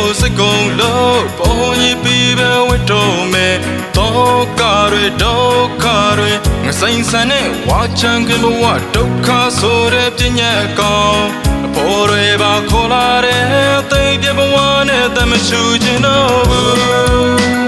ကိုစိတ်ကုန်လို့ပေါ်ရင်ပြီးပဲဝတ်တော်မယ်တော့ကားတွေဒုက္ခတွေငစိမ့်ဆန်နဲ့ဝါချမ်းကဘဝဒုက္ခဆိုတဲ့ပြည့်ညက်ကောင်အပေါ်တွေပါခေါ်လာတဲ့သိပြဘဝနဲ့တမရှိချင်တော့ဘူး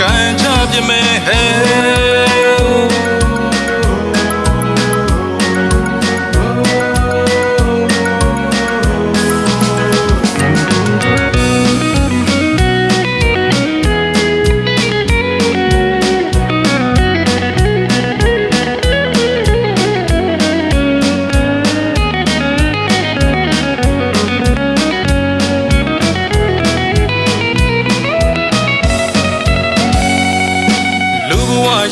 ကန်ချပြမယ်ဟဲ့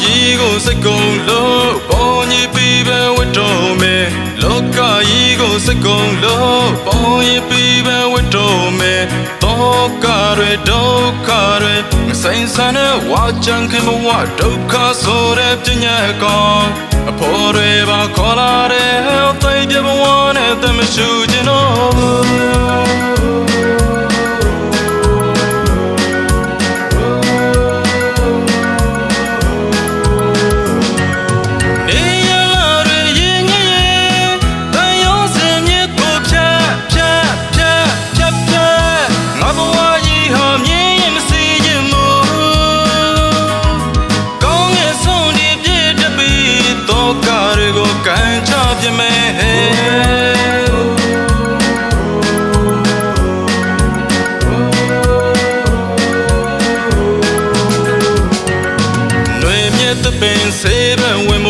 ကြီးကိုစိတ်ကုန်လို့ပေါ်ရင်ပြီးပဲဝတ်တော်မယ်လောကကြီးကိုစိတ်ကုန်လို့ပေါ်ရင်ပြီးပဲဝတ်တော်မယ်တော့ကားတွေဒုက္ခတွေမဆိုင်စမ်းတဲ့ဝါချမ်းခင်ဘဝဒုက္ခဆိုတဲ့ပြည့်ညက်ကောင်အဖို့တွေပါခေါ်လာတဲ့သိပြဘဝနဲ့တမရှိချင်တော့ကန်ချပြမယ်ဟဲ့နှွေမြတ်သပင်ဆေးပန်းဝင်မ